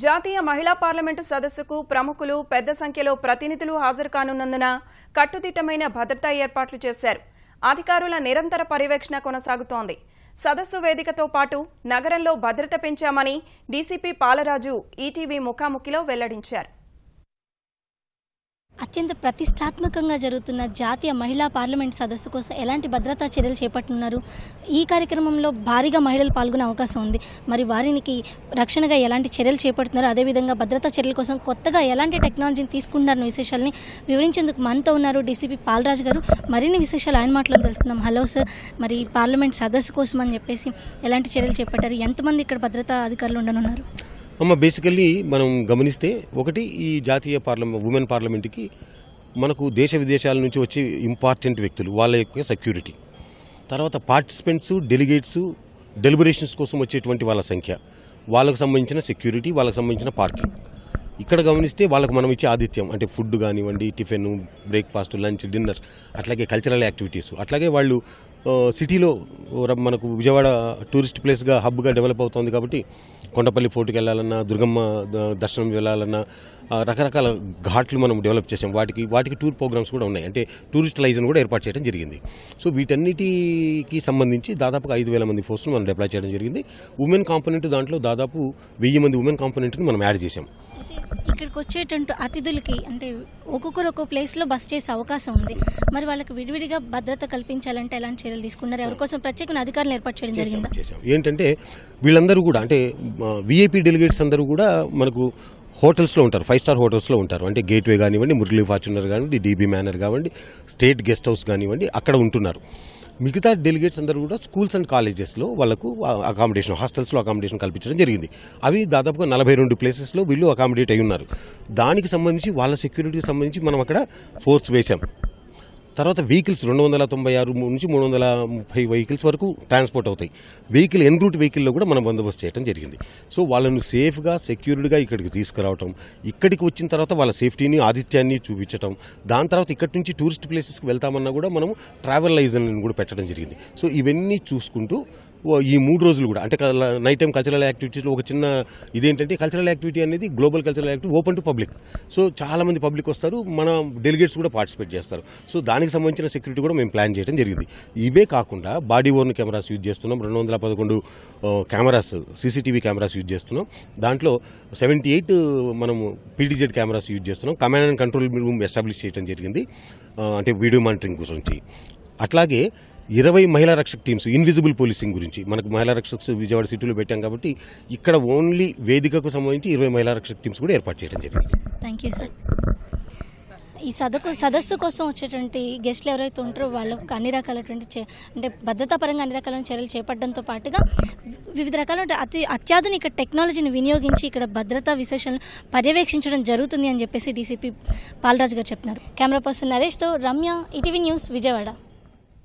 జాతీయ మహిళా పార్లమెంటు సదస్సుకు ప్రముఖులు పెద్ద సంఖ్యలో ప్రతినిధులు హాజరు కానున్నందున కట్టుదిట్టమైన భద్రతా ఏర్పాట్లు చేశారు. అధికారుల నిరంతర పర్యవేక్షణ కొనసాగుతోంది. సదస్సు వేదికతో పాటు నగరంలో భద్రత పెంచామని డీసీపీ పాలరాజు ఈటీవీ ముఖాముఖిలో వెల్లడించారు. అత్యంత ప్రతిష్టాత్మకంగా జరుగుతున్న జాతీయ మహిళా పార్లమెంట్ సదస్సు కోసం ఎలాంటి భద్రతా చర్యలు చేపట్టున్నారు? ఈ కార్యక్రమంలో భారీగా మహిళలు పాల్గొనే అవకాశం ఉంది. మరి వారికి రక్షణగా ఎలాంటి చర్యలు చేపడుతున్నారు, అదేవిధంగా భద్రతా చర్యల కోసం కొత్తగా ఎలాంటి టెక్నాలజీని తీసుకుంటున్నారన్న విశేషాలని వివరించేందుకు మనతో ఉన్నారు డీసీపీ పాలరాజు గారు. మరిన్ని విశేషాలు ఆయన మాటలో తెలుసుకుందాం. హలో సార్, మరి పార్లమెంట్ సదస్సు కోసం అని చెప్పేసి ఎలాంటి చర్యలు చేపట్టారు? ఎంతమంది ఇక్కడ భద్రతా అధికారులు ఉండనున్నారు? బేసికల్లీ మనం గమనిస్తే ఒకటి ఈ జాతీయ ఉమెన్ పార్లమెంట్కి మనకు దేశ విదేశాల నుంచి వచ్చే ఇంపార్టెంట్ వ్యక్తులు వాళ్ళ యొక్క సెక్యూరిటీ, తర్వాత పార్టిసిపెంట్స్, డెలిగేట్స్, డెలిబరేషన్స్ కోసం వచ్చేటువంటి వాళ్ళ సంఖ్య, వాళ్ళకు సంబంధించిన సెక్యూరిటీ, వాళ్ళకు సంబంధించిన పార్కింగ్. ఇక్కడ గమనిస్తే వాళ్ళకు మనం ఇచ్చే ఆతిథ్యం అంటే ఫుడ్ కానివ్వండి, టిఫిన్, బ్రేక్ఫాస్ట్, లంచ్, డిన్నర్, అట్లాగే కల్చరల్ యాక్టివిటీస్, అట్లాగే వాళ్ళు సిటీలో మనకు విజయవాడ టూరిస్ట్ ప్లేస్గా హబ్గా డెవలప్ అవుతుంది కాబట్టి కొండపల్లి ఫోర్ట్కి వెళ్ళాలన్నా, దుర్గమ్మ దర్శనం వెళ్ళాలన్నా రకరకాల ఘాట్లు మనం డెవలప్ చేసాం. వాటికి టూర్ ప్రోగ్రామ్స్ కూడా ఉన్నాయి. అంటే టూరిస్ట్ లైజన్ కూడా ఏర్పాటు చేయడం జరిగింది. సో వీటన్నిటికి సంబంధించి దాదాపుగా 5,000 మంది ఫోర్స్ను మనం డిప్లాయ్ చేయడం జరిగింది. ఉమెన్ కాంపోనెంట్ దాంట్లో దాదాపు 1000 మంది ఉమెన్ కాంపోనెంట్ని మనం యాడ్ చేసాం. ఇక్కడికి వచ్చేటువంటి అతిథులకి అంటే ఒక్కొక్కరు ఒక్కో ప్లేస్లో బస్ చేసే అవకాశం ఉంది. మరి వాళ్ళకి విడివిడిగా భద్రత కల్పించాలంటే ఎలాంటి చర్యలు తీసుకున్నారు? ఎవరి కోసం ప్రత్యేక అధికారులు ఏర్పాటు చేయడం జరిగిందా? ఏంటంటే వీళ్ళందరూ కూడా అంటే విఐపీ డెలిగేట్స్ అందరూ కూడా మనకు హోటల్స్లో ఉంటారు, 5 స్టార్ హోటల్స్లో ఉంటారు. అంటే గేట్వే కానివ్వండి, మురళీ ఫార్చునర్ కానివ్వండి, డీబీ మేనర్ కానివ్వండి, స్టేట్ గెస్ట్ హౌస్ కానివ్వండి, అక్కడ ఉంటున్నారు. మిగతా డెలిగేట్స్ అందరూ కూడా స్కూల్స్ అండ్ కాలేజెస్లో వాళ్ళకు అకామిడేషన్, హాస్టల్స్లో అకామిడేషన్ కల్పించడం జరిగింది. అవి దాదాపుగా 42 ప్లేసెస్లో వీళ్ళు అకామిడేట్ అయి ఉన్నారు. దానికి సంబంధించి వాళ్ళ సెక్యూరిటీకి సంబంధించి మనం అక్కడ ఫోర్స్ వేశాం. తర్వాత వెహికల్స్ 296 నుంచి 330 వెహికల్స్ వరకు ట్రాన్స్పోర్ట్ అవుతాయి. వెహికల్ ఎన్ రూట్ వెహికల్లో కూడా మనం బందోబస్తు చేయడం జరిగింది. సో వాళ్ళను సేఫ్గా, సెక్యూర్డ్గా ఇక్కడికి తీసుకురావటం, ఇక్కడికి వచ్చిన తర్వాత వాళ్ళ సేఫ్టీని, ఆతిథ్యాన్ని చూపించడం, దాని తర్వాత ఇక్కడి నుంచి టూరిస్ట్ ప్లేసెస్కి వెళ్తామన్నా కూడా మనం ట్రావెల్ లైజెన్స్ని కూడా పెట్టడం జరిగింది. సో ఇవన్నీ చూసుకుంటూ ఈ 3 రోజులు కూడా అంటే నైట్ టైం కల్చరల్ యాక్టివిటీస్లో ఒక చిన్న ఇదేంటంటే కల్చరల్ యాక్టివిటీ అనేది global cultural activity open to public. So చాలామంది పబ్లిక్ వస్తారు, మన డెలిగేట్స్ కూడా పార్టిసిపేట్ చేస్తారు. సో దానికి సంబంధించిన సెక్యూరిటీ కూడా మేము ప్లాన్ చేయడం జరిగింది. ఇవే కాకుండా బాడీ ఓర్న్ కెమెరాస్ యూజ్ చేస్తున్నాం. 211 కెమెరాస్, సీసీటీవీ కెమెరాస్ యూజ్ చేస్తున్నాం. దాంట్లో 78 మనము పీటీజెడ్ కెమెరాస్ యూజ్ చేస్తున్నాం. Command and control room establish చేయడం జరిగింది, అంటే వీడియో మానిటరింగ్ గురించి. అట్లాగే 20 మహిళా రక్షక టీమ్స్, ఇన్విజిబుల్ పోలీసింగ్ గురించి మనకు మహిళా రక్షక విజయవాడ సిటీలో పెట్టాం కాబట్టి ఇక్కడ ఓన్లీ వేదికకు సంబంధించి 20 మహిళా రక్షక టీమ్స్ కూడా ఏర్పాటు చేయడం జరిగింది. Thank you sir. ఈ సదస్సు కోసం వచ్చేటువంటి గెస్ట్లు ఎవరైతే ఉంటారో వాళ్ళకు అన్ని రకాలటువంటి అంటే భద్రతా పరంగా అన్ని రకాలైన చర్యలు చేపట్టడంతో పాటుగా వివిధ రకాల అత్యాధునిక టెక్నాలజీని వినియోగించి ఇక్కడ భద్రతా విశేషాలను పర్యవేక్షించడం జరుగుతుంది అని చెప్పేసి డీసీపీ పాలరాజు గారు చెప్తున్నారు. కెమెరా పర్సన్ నరేష్తో రమ్య, ఈటీవీ న్యూస్, విజయవాడ.